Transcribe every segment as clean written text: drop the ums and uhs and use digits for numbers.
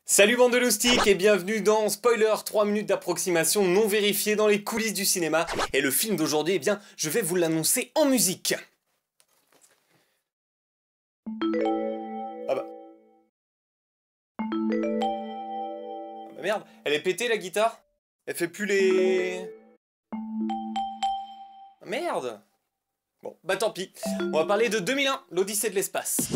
Salut bande de loustiques et bienvenue dans Spoiler, 3 minutes d'approximation non vérifiée dans les coulisses du cinéma. Et le film d'aujourd'hui, eh bien, je vais vous l'annoncer en musique. Ah bah... merde, elle est pétée la guitare. Elle fait plus les... Merde. Bon, bah tant pis. On va parler de 2001, l'Odyssée de l'espace.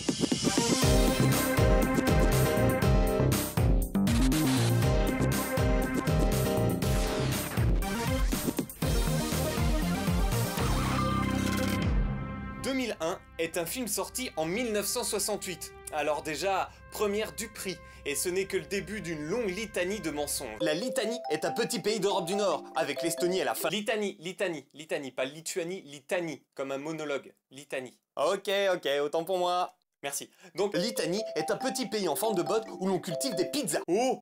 « 2001 est un film sorti en 1968. Alors déjà, première du prix. Et ce n'est que le début d'une longue litanie de mensonges. La Litanie est un petit pays d'Europe du Nord, avec l'Estonie à la fin. Litanie, pas Lituanie, litanie, comme un monologue. Litanie. Ok, autant pour moi. Merci. Donc, Litanie est un petit pays en forme de botte où l'on cultive des pizzas. Oh!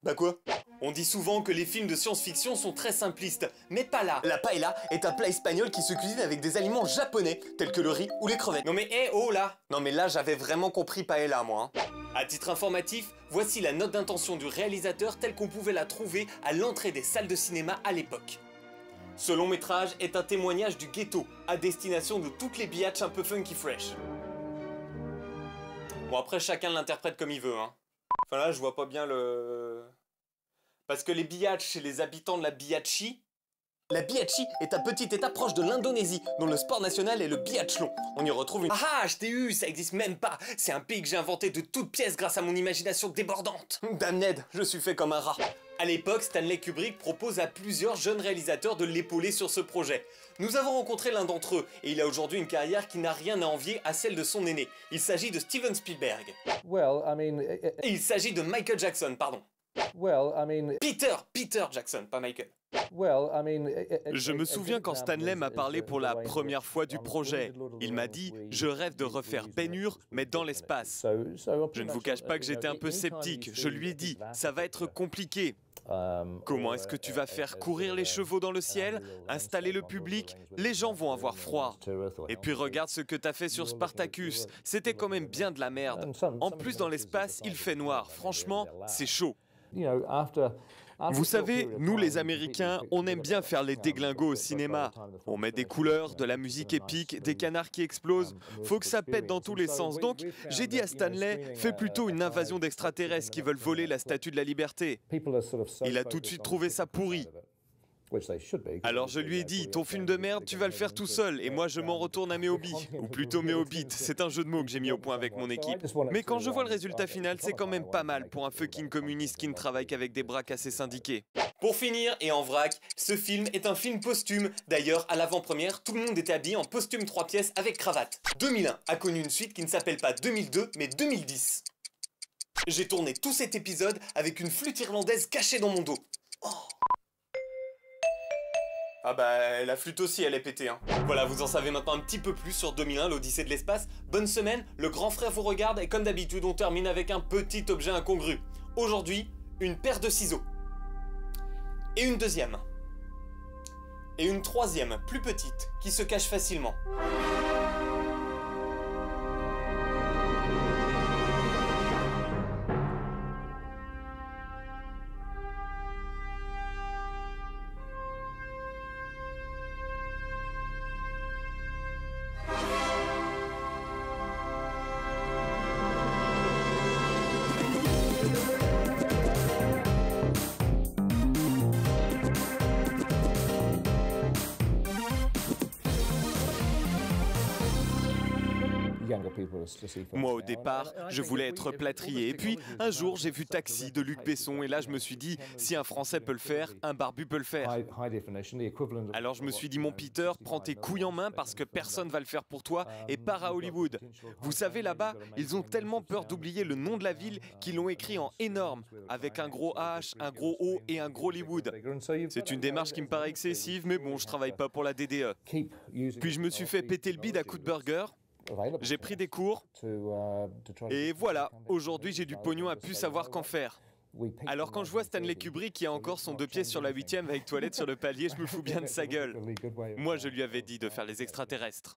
Bah quoi? On dit souvent que les films de science-fiction sont très simplistes, mais pas là. La paella est un plat espagnol qui se cuisine avec des aliments japonais, tels que le riz ou les crevettes. Non mais oh là! Non mais là j'avais vraiment compris paella moi. À titre informatif, voici la note d'intention du réalisateur telle qu'on pouvait la trouver à l'entrée des salles de cinéma à l'époque. Ce long métrage est un témoignage du ghetto, à destination de toutes les biatchs un peu funky fresh. Bon après chacun l'interprète comme il veut hein. Enfin là je vois pas bien le... Parce que les biatchs chez les habitants de la Biatchi... La Biatchi est un petit état proche de l'Indonésie, dont le sport national est le biathlon. On y retrouve une... Ah, je t'ai eu, ça existe même pas. C'est un pays que j'ai inventé de toutes pièces grâce à mon imagination débordante. Damned, je suis fait comme un rat. À l'époque, Stanley Kubrick propose à plusieurs jeunes réalisateurs de l'épauler sur ce projet. Nous avons rencontré l'un d'entre eux, et il a aujourd'hui une carrière qui n'a rien à envier à celle de son aîné. Il s'agit de Steven Spielberg. Il s'agit de Michael Jackson, pardon. Peter Jackson, pas Michael. Je me souviens quand Stanley m'a parlé pour la première fois du projet. Il m'a dit « Je rêve de refaire Ben-Hur, mais dans l'espace ». Je ne vous cache pas que j'étais un peu sceptique. Je lui ai dit « Ça va être compliqué ». Comment est-ce que tu vas faire courir les chevaux dans le ciel, installer le public? Les gens vont avoir froid. Et puis regarde ce que t'as fait sur Spartacus. C'était quand même bien de la merde. En plus dans l'espace, il fait noir. Franchement, c'est chaud. Vous savez, nous les Américains, on aime bien faire les déglingos au cinéma. On met des couleurs, de la musique épique, des canards qui explosent. Faut que ça pète dans tous les sens. Donc, j'ai dit à Stanley, fais plutôt une invasion d'extraterrestres qui veulent voler la Statue de la Liberté. Il a tout de suite trouvé ça pourri. Alors je lui ai dit, ton film de merde, tu vas le faire tout seul, et moi je m'en retourne à mes hobbies. Ou plutôt mes hobbits, c'est un jeu de mots que j'ai mis au point avec mon équipe. Mais quand je vois le résultat final, c'est quand même pas mal pour un fucking communiste qui ne travaille qu'avec des bras cassés syndiqués. Pour finir, et en vrac, ce film est un film posthume. D'ailleurs, à l'avant-première, tout le monde était habillé en costume 3 pièces avec cravate. 2001 a connu une suite qui ne s'appelle pas 2002, mais 2010. J'ai tourné tout cet épisode avec une flûte irlandaise cachée dans mon dos. Oh. Ah bah la flûte aussi elle est pétée hein. Voilà, vous en savez maintenant un petit peu plus sur 2001, l'Odyssée de l'espace. Bonne semaine, le grand frère vous regarde et comme d'habitude on termine avec un petit objet incongru. Aujourd'hui, une paire de ciseaux. Et une deuxième. Et une troisième, plus petite, qui se cache facilement. Moi au départ, je voulais être plâtrier. Et puis un jour j'ai vu Taxi de Luc Besson et là je me suis dit, si un Français peut le faire, un barbu peut le faire. Alors je me suis dit, mon Peter, prends tes couilles en main parce que personne va le faire pour toi et pars à Hollywood. Vous savez là-bas, ils ont tellement peur d'oublier le nom de la ville qu'ils l'ont écrit en énorme, avec un gros H, un gros O et un gros Hollywood. C'est une démarche qui me paraît excessive, mais bon, je travaille pas pour la DDE. Puis je me suis fait péter le bide à coups de burger. J'ai pris des cours et voilà, aujourd'hui j'ai du pognon à plus savoir qu'en faire. Alors quand je vois Stanley Kubrick qui a encore son 2 pièces sur la 8e avec toilette sur le palier, je me fous bien de sa gueule. Moi je lui avais dit de faire les extraterrestres.